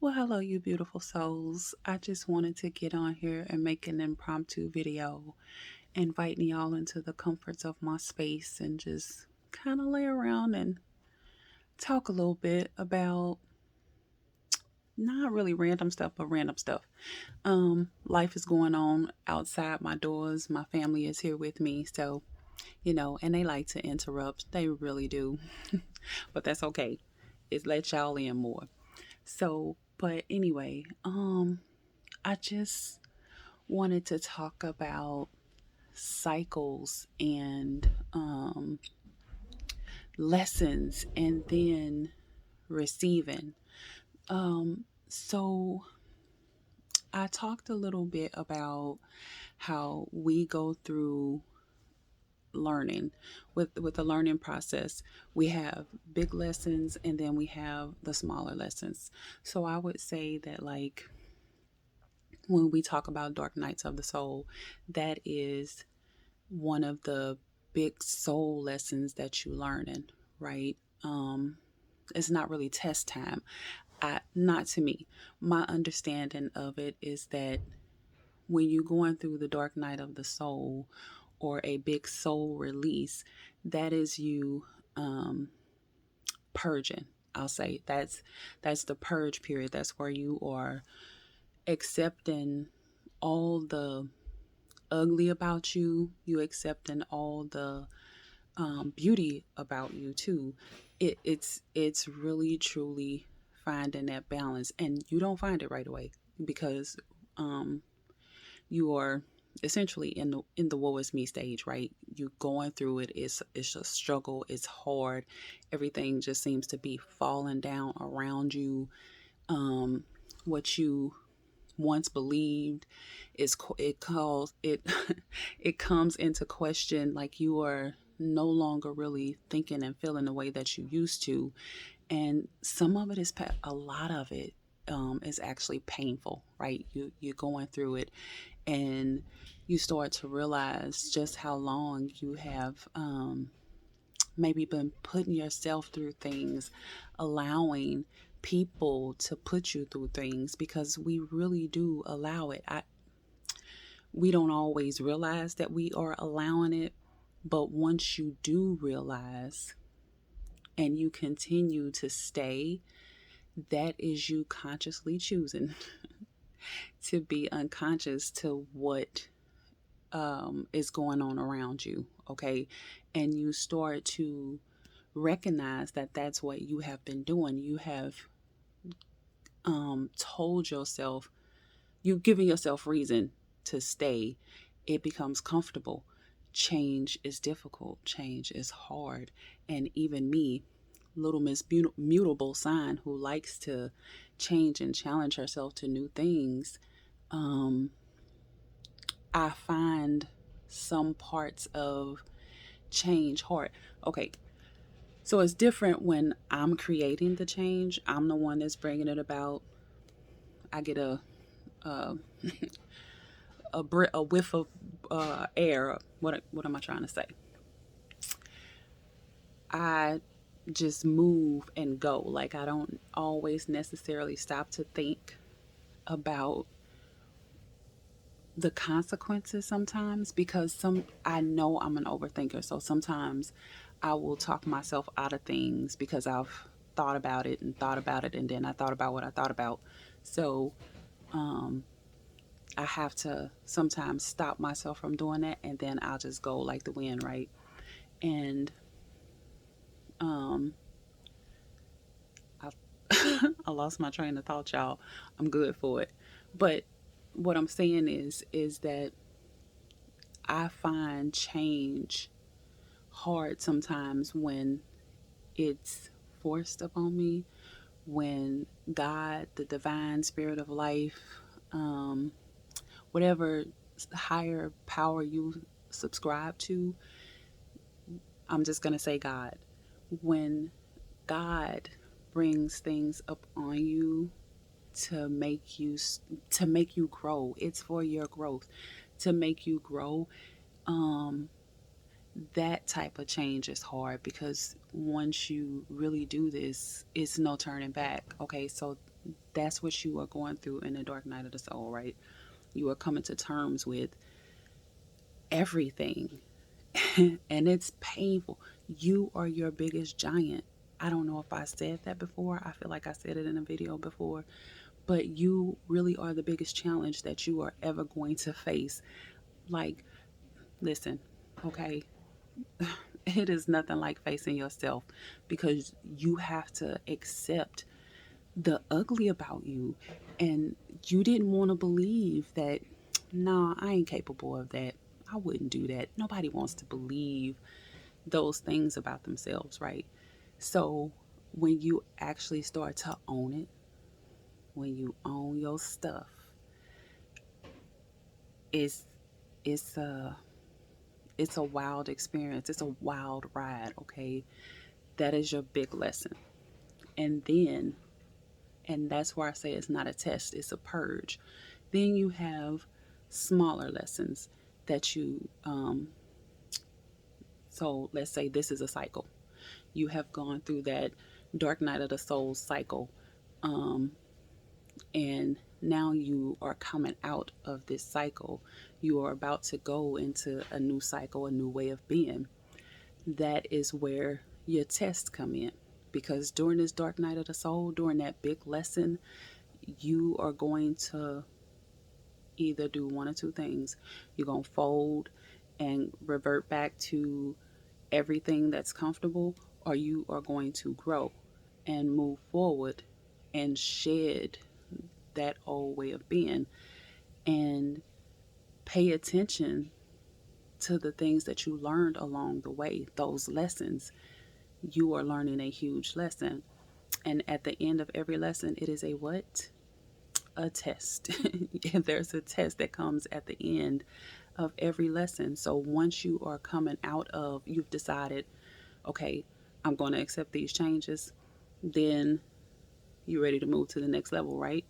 Well, hello, you beautiful souls. I just wanted to get on here and make an impromptu video, inviting y'all into the comforts of my space and just kind of lay around and talk a little bit about not really random stuff, but random stuff. Life is going on outside my doors. My family is here with me, so and they like to interrupt. They really do, but that's okay. It lets y'all in more. So, but anyway, I just wanted to talk about cycles and lessons and then receiving. So I talked a little bit about how we go through learning with the learning process. We have big lessons and then we have the smaller lessons. So I would say that, like, when we talk about dark nights of the soul, that is one of the big soul lessons that you learning, right? It's not really test time. Not to me. My understanding of it is that when you're going through the dark night of the soul or a big soul release, that is you purging. I'll say that's the purge period. That's where you are accepting all the ugly about you. You accepting all the beauty about you too. It's really truly finding that balance, and you don't find it right away because um, you are essentially in the woe is me stage, right? You going through it. It's a struggle. It's hard. Everything just seems to be falling down around you. What you once believed is it calls it it comes into question, like you are no longer really thinking and feeling the way that you used to, and some of it is a lot of it is actually painful, right? You're going through it, and you start to realize just how long you have maybe been putting yourself through things, allowing people to put you through things, because we really do allow it. We don't always realize that we are allowing it, but once you do realize and you continue to stay, that is you consciously choosing to be unconscious to what is going on around you, okay? And you start to recognize that that's what you have been doing. You have told yourself, you've given yourself reason to stay. It becomes comfortable. Change is difficult, change is hard. And even me, little Miss Mutable Sign, who likes to change and challenge herself to new things, I find some parts of change hard. Okay, so it's different when I'm creating the change. I'm the one that's bringing it about. I get a a whiff of air. What am I trying to say? I just move and go. Like, I don't always necessarily stop to think about the consequences sometimes, because I know I'm an overthinker. So sometimes I will talk myself out of things because I've thought about it and thought about it, and then I thought about what I thought about. So I have to sometimes stop myself from doing that, and then I'll just go like the wind, right? And um, I, I lost my train of thought, y'all. I'm good for it. But what I'm saying is that I find change hard sometimes when it's forced upon me, when God, the divine spirit of life, um, whatever higher power you subscribe to, I'm just going to say God. When God brings things up on you to make you to make you grow, it's for your growth, to make you grow. that type of change is hard because once you really do this, it's no turning back. Okay, so that's what you are going through in the dark night of the soul, right? You are coming to terms with everything, and it's painful. You are your biggest giant. I don't know if I said that before. I feel like I said it in a video before, but you really are the biggest challenge that you are ever going to face. Like, listen, okay, it is nothing like facing yourself because you have to accept the ugly about you. And you didn't want to believe that, nah, I ain't capable of that. I wouldn't do that. Nobody wants to believe those things about themselves, right? So when you actually start to own it, when you own your stuff, it's it's a it's a wild experience. It's a wild ride, okay? That is your big lesson. And then, and that's where I say it's not a test, it's a purge. Then you have smaller lessons that so let's say this is a cycle. You have gone through that dark night of the soul cycle. Um, and now you are coming out of this cycle. You are about to go into a new cycle, a new way of being. That is where your tests come in. Because during this dark night of the soul, during that big lesson, you are going to either do one or two things. You're going to fold and revert back to everything that's comfortable, or you are going to grow and move forward and shed that old way of being and pay attention to the things that you learned along the way, those lessons. You are learning a huge lesson. And at the end of every lesson, it is a what? A test. There's a test that comes at the end of every lesson. So once you are coming out of, you've decided, okay, I'm going to accept these changes, then you're ready to move to the next level, right?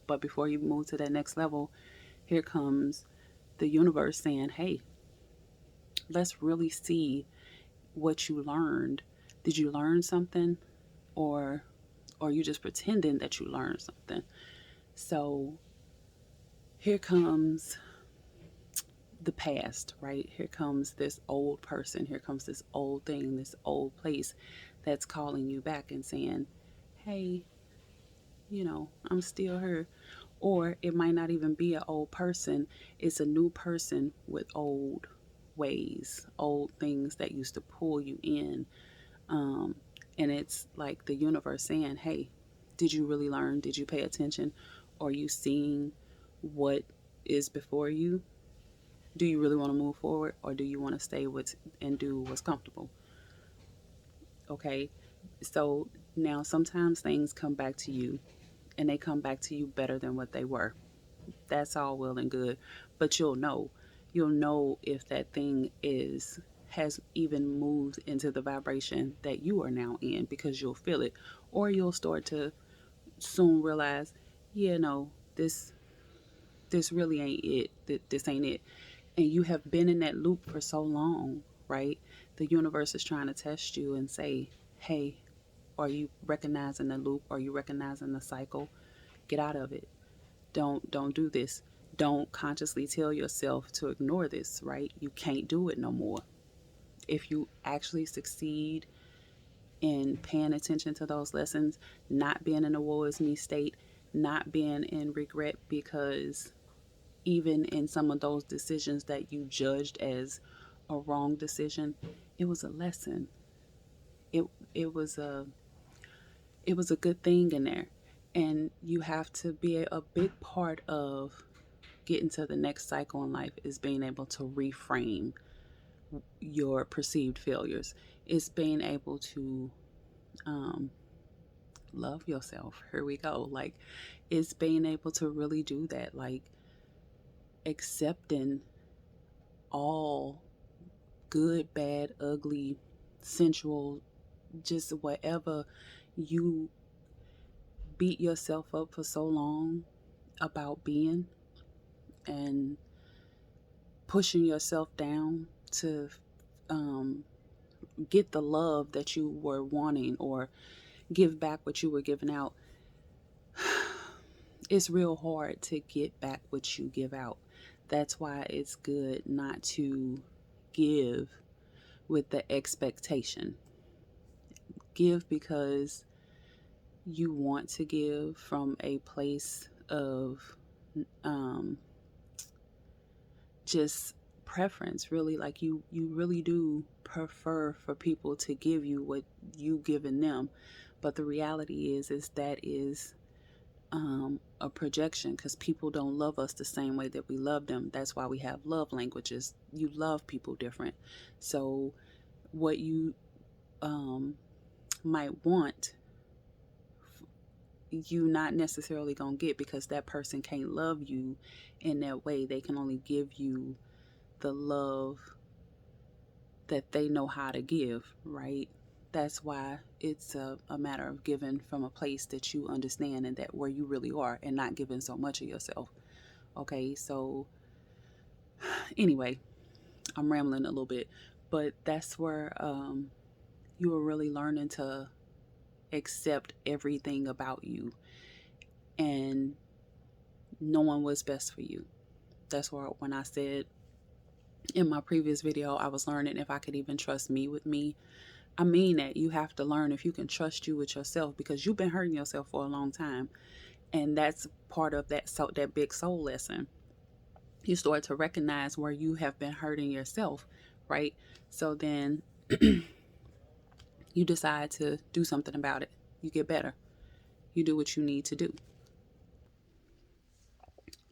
But before you move to that next level, here comes the universe saying, hey, let's really see what you learned. Did you learn something, or are you just pretending that you learned something? So here comes the past, right? Here comes this old person. Here comes this old thing, this old place that's calling you back and saying, hey, I'm still here. Or it might not even be an old person, it's a new person with old ways, old things that used to pull you in. Um, and it's like the universe saying, hey, did you really learn? Did you pay attention? Are you seeing what is before you? Do you really want to move forward, or do you want to stay with and do what's comfortable? Okay. So now sometimes things come back to you, and they come back to you better than what they were. That's all well and good, but you'll know if that thing is has even moved into the vibration that you are now in, because you'll feel it. Or you'll start to soon realize, yeah, no, this really ain't it. This ain't it. And you have been in that loop for so long, right? The universe is trying to test you and say, hey, are you recognizing the loop? Are you recognizing the cycle? Get out of it. Don't do this. Don't consciously tell yourself to ignore this, right? You can't do it no more. If you actually succeed in paying attention to those lessons, not being in a woe is me state, not being in regret, because even in some of those decisions that you judged as a wrong decision, it was a lesson. It it was a it was a good thing in there. And you have to be a big part of getting to the next cycle in life is being able to reframe your perceived failures. It's being able to um, love yourself. Here we go. Like, it's being able to really do that. Like, accepting all good, bad, ugly, sensual, just whatever you beat yourself up for so long about being, and pushing yourself down to get the love that you were wanting or give back what you were giving out, it's real hard to get back what you give out. That's why it's good not to give with the expectation. Give because you want to give from a place of um, just preference, really. Like you really do prefer for people to give you what you given them. But the reality is that is a projection, because people don't love us the same way that we love them. That's why we have love languages. You love people different. So what you might want, you not necessarily gonna get, because that person can't love you in that way. They can only give you the love that they know how to give, right? That's why it's a matter of giving from a place that you understand and that where you really are, and not giving so much of yourself. Okay, so anyway, I'm rambling a little bit, but that's where you are really learning to accept everything about you and knowing what's best for you. That's where, when I said in my previous video, I was learning if I could even trust me with me. I mean that you have to learn if you can trust you with yourself, because you've been hurting yourself for a long time. And that's part of that big soul lesson. You start to recognize where you have been hurting yourself, right? So then you decide to do something about it. You get better. You do what you need to do.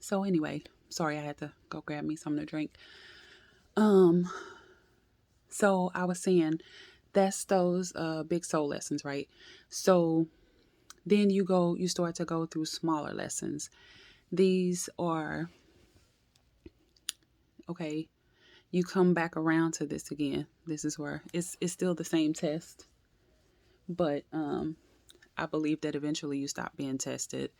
So anyway, sorry, I had to go grab me something to drink. So I was saying that's those big soul lessons, right? So then you start to go through smaller lessons. These are, okay, you come back around to this again. This is where it's still the same test, but I believe that eventually you stop being tested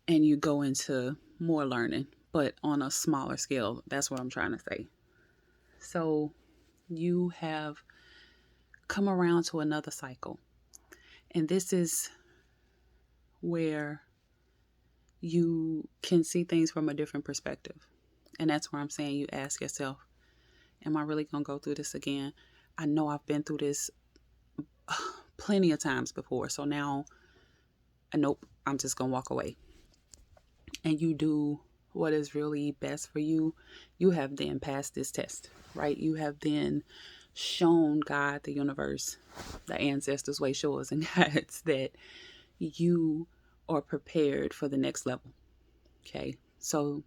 and you go into more learning, but on a smaller scale. That's what I'm trying to say. So you have come around to another cycle, and this is where you can see things from a different perspective. And that's where I'm saying you ask yourself, am I really going to go through this again? I know I've been through this plenty of times before. So now, nope, I'm just going to walk away. And you do what is really best for you. You have then passed this test, right? You have then shown God, the universe, the ancestors, way shores and guides that you are prepared for the next level. Okay. So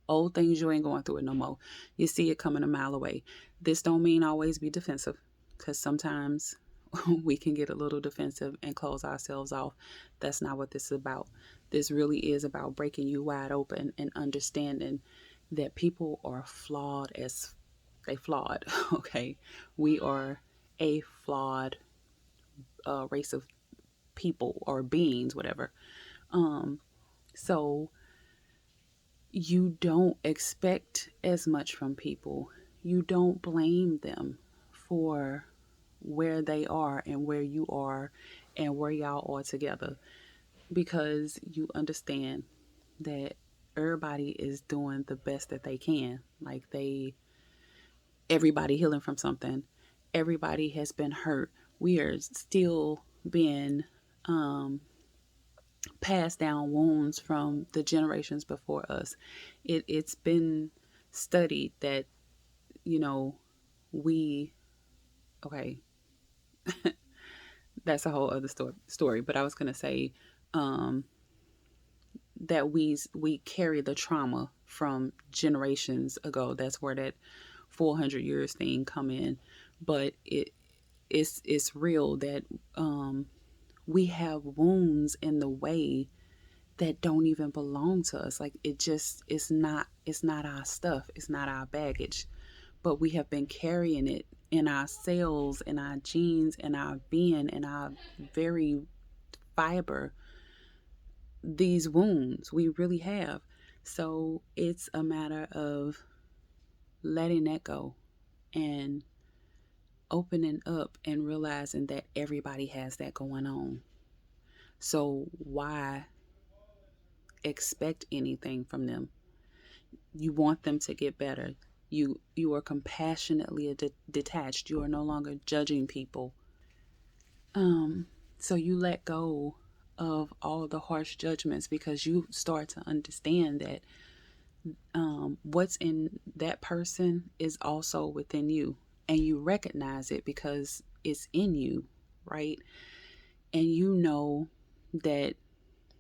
old things, you ain't going through it no more. You see it coming a mile away. This don't mean always be defensive, because sometimes we can get a little defensive and close ourselves off. That's not what this is about. This really is about breaking you wide open and understanding that people are flawed as they flawed. Okay. We are a flawed race of people or beings, whatever. So you don't expect as much from people. You don't blame them for where they are and where you are and where y'all are together, because you understand that everybody is doing the best that they can. Like everybody healing from something. Everybody has been hurt. We are still being passed down wounds from the generations before us. It's been studied that, you know, okay, that's a whole other story. But I was going to say that we carry the trauma from generations ago. That's where that 400 years thing come in. But it's real that we have wounds in the way that don't even belong to us. Like it's not our stuff. It's not our baggage, but we have been carrying it in our cells, in our genes, in our being, in our very fiber, these wounds. We really have. So it's a matter of letting that go and opening up and realizing that everybody has that going on. So why expect anything from them? You want them to get better. You are compassionately detached. You are no longer judging people. So you let go of all the harsh judgments because you start to understand that what's in that person is also within you, and you recognize it because it's in you, right? And you know that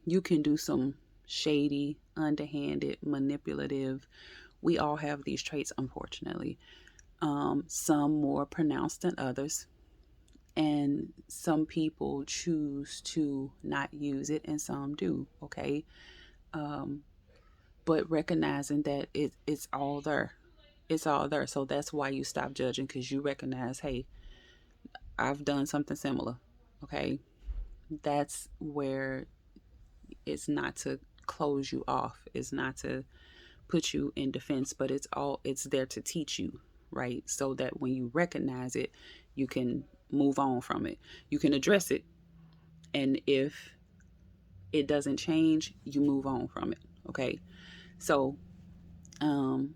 you can do some shady, underhanded, manipulative. We all have these traits, unfortunately. Some more pronounced than others. And some people choose to not use it, and some do. Okay. But recognizing that it's all there. It's all there. So that's why you stop judging, because you recognize, hey, I've done something similar. Okay. That's where it's not to close you off. It's not to put you in defense, but it's there to teach you, right? So that when you recognize it, you can move on from it. You can address it. And if it doesn't change, you move on from it. Okay. So um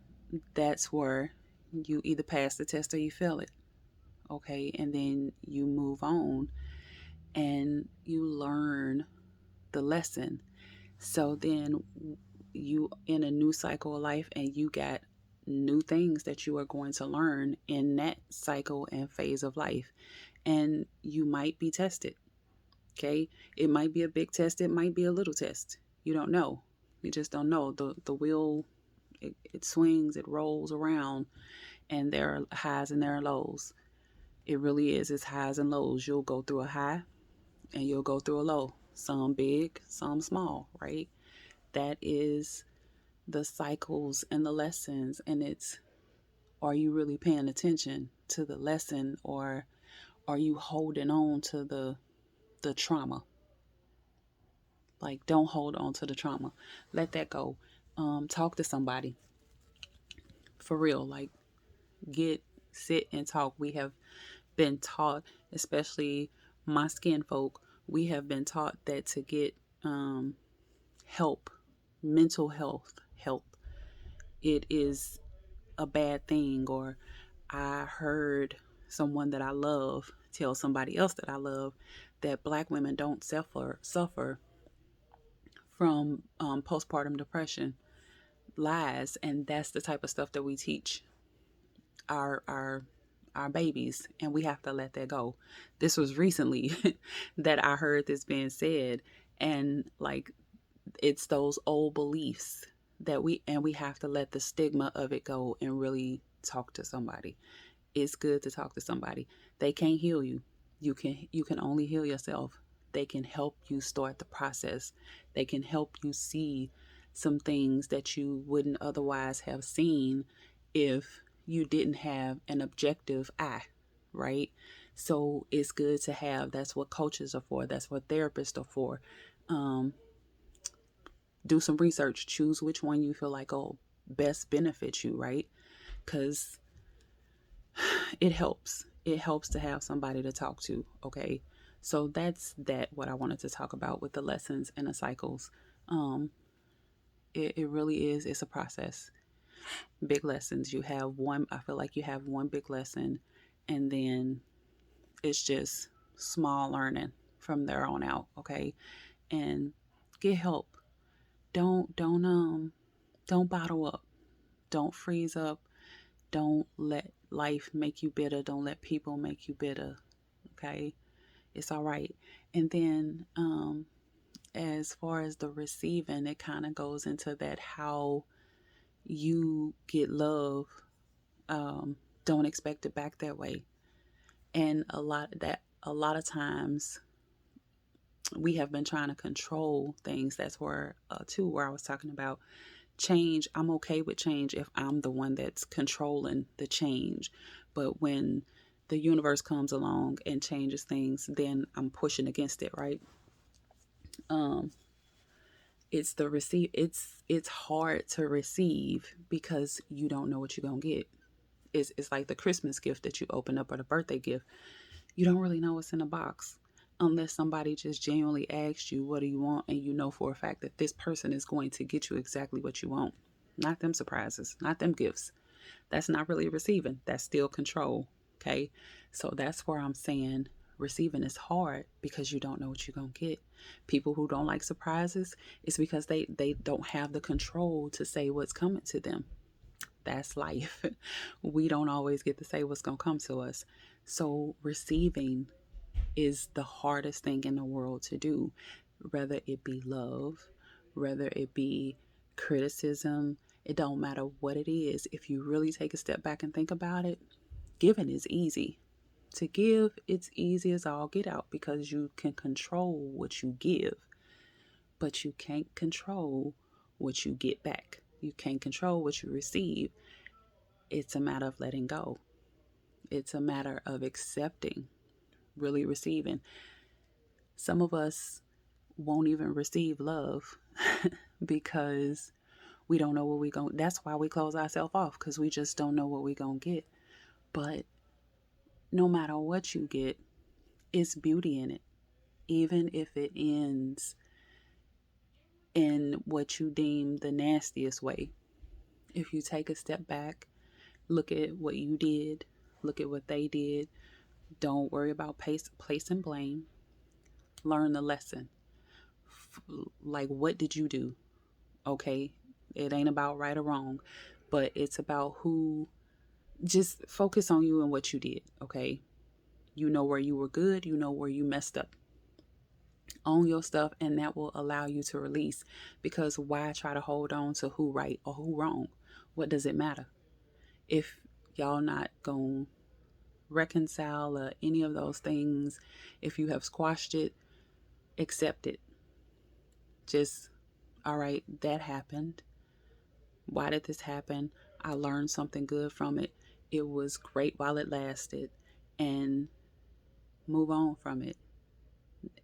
that's where you either pass the test or you fail it. Okay. And then you move on and you learn the lesson. So then you in a new cycle of life, and you got new things that you are going to learn in that cycle and phase of life. And you might be tested. Okay. It might be a big test. It might be a little test. You don't know. You just don't know. The wheel, it swings, it rolls around, and there are highs and there are lows. It really is. It's highs and lows. You'll go through a high and you'll go through a low. Some big, some small, right? That is the cycles and the lessons. And it's, are you really paying attention to the lesson, or are you holding on to the trauma? Like, don't hold on to the trauma. Let that go. Talk to somebody for real. Like, sit and talk. We have been taught, especially my skin folk, we have been taught that to get help, mental health help, it is a bad thing. Or I heard someone that I love tell somebody else that I love that Black women don't suffer from postpartum depression. Lies. And that's the type of stuff that we teach our our babies, and we have to let that go. This was recently that I heard this being said, and like, it's those old beliefs that we have to let the stigma of it go and really talk to somebody. It's good to talk to somebody. They can't heal you. You can only heal yourself. They can help you start the process. They can help you see some things that you wouldn't otherwise have seen if you didn't have an objective eye, right? So it's good to have. That's what coaches are for. That's what therapists are for. Um, do some research. Choose which one you feel like, oh, best benefits you, right? Because it helps. It helps to have somebody to talk to. Okay. So that's what I wanted to talk about with the lessons and the cycles. Um, it really is. It's a process. Big lessons. You have one, I feel like you have one big lesson, and then it's just small learning from there on out. Okay. And get help. Don't bottle up. Don't freeze up. Don't let life make you bitter. Don't let people make you bitter. Okay. It's all right. And then as far as the receiving, it kind of goes into that, how you get love. Don't expect it back that way. And a lot of times we have been trying to control things. That's where too, where I was talking about change. I'm okay with change if I'm the one that's controlling the change. But when the universe comes along and changes things, then I'm pushing against it, right? Um, it's the receive. It's hard to receive because you don't know what you're gonna get. it's like the Christmas gift that you open up or the birthday gift. You don't really know what's in the box unless somebody just genuinely asks you, what do you want? And you know for a fact that this person is going to get you exactly what you want. Not them surprises, not them gifts. That's not really receiving. That's still control. Okay. So that's where I'm saying receiving is hard because you don't know what you're going to get. People who don't like surprises, it's because they don't have the control to say what's coming to them. That's life. We don't always get to say what's going to come to us. So receiving is the hardest thing in the world to do, whether it be love, whether it be criticism. It don't matter what it is. If you really take a step back and think about it, giving is easy. To give, it's easy as all get out because you can control what you give, but you can't control what you get back. You can't control what you receive. It's a matter of letting go. It's a matter of accepting, really receiving. Some of us won't even receive love because we don't know what we're going to. That's why we close ourselves off, because we just don't know what we're going to get. But no matter what you get, it's beauty in it. Even if it ends in what you deem the nastiest way. If you take a step back, look at what you did, look at what they did. Don't worry about placing blame. Learn the lesson. Like, what did you do? Okay, it ain't about right or wrong, but it's about who. Just focus on you and what you did. Okay, you know where you were good, you know where you messed up. Own your stuff, and that will allow you to release. Because why try to hold on to who right or who wrong? What does it matter if y'all not gonna reconcile or any of those things? If you have squashed it, accept it. Just, all right, that happened. Why did this happen? I learned something good from it. It was great while it lasted, and move on from it.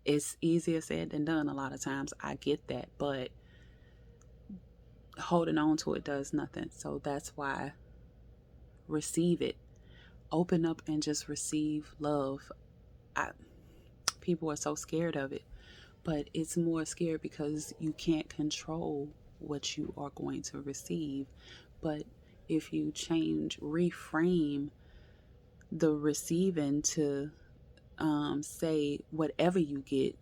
It's easier said than done a lot of times. I get that, but holding on to it does nothing. So that's why receive it. Open up and just receive love. People are so scared of it, but it's more scared because you can't control what you are going to receive. But if you reframe the receiving to say whatever you get,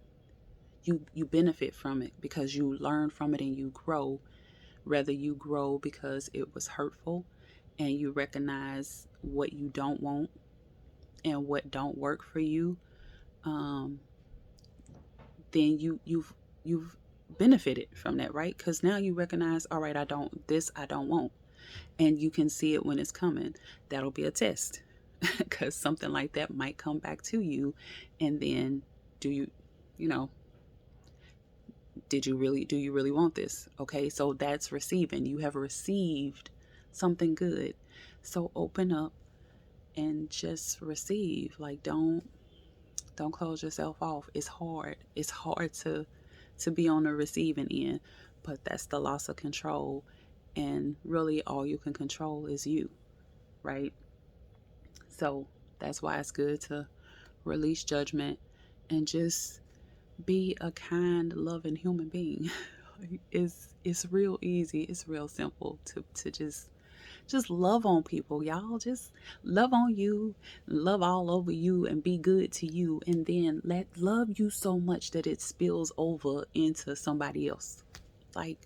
you benefit from it because you learn from it and you grow. Whether you grow because it was hurtful and you recognize what you don't want and what don't work for you, then you've benefited from that, right? Because now you recognize, all right, I don't want, and you can see it when it's coming. That'll be a test because something like that might come back to you, and then do you know do you really want this? Okay, so that's receiving. You have received something good. So open up and just receive. Like, don't close yourself off. It's hard. It's hard to be on the receiving end, but that's the loss of control. And really all you can control is you, right? So that's why it's good to release judgment and just be a kind, loving human being. It's real easy. It's real simple to just love on people, y'all. Just love on you, love all over you, and be good to you, and then let love you so much that it spills over into somebody else. Like,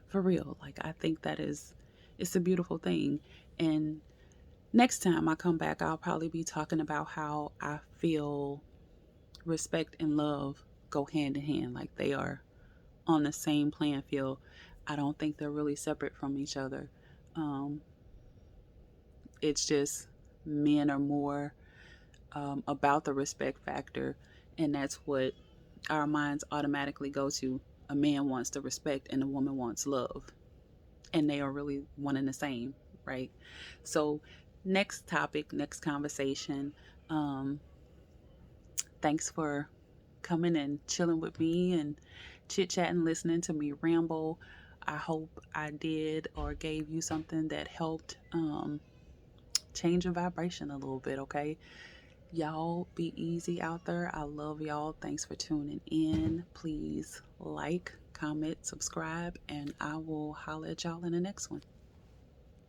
for real. Like, I think it's a beautiful thing. And next time I come back, I'll probably be talking about how I feel respect and love go hand in hand, like they are on the same playing field. I don't think they're really separate from each other. Um, it's just men are more about the respect factor, and that's what our minds automatically go to. A man wants the respect, and a woman wants love, and they are really one and the same, right? So, next topic, next conversation. Um, Thanks for coming and chilling with me and chit chatting, listening to me ramble. I hope I did or gave you something that helped change your vibration a little bit, okay? Y'all be easy out there. I love y'all. Thanks for tuning in. Please like, comment, subscribe, and I will holler at y'all in the next one.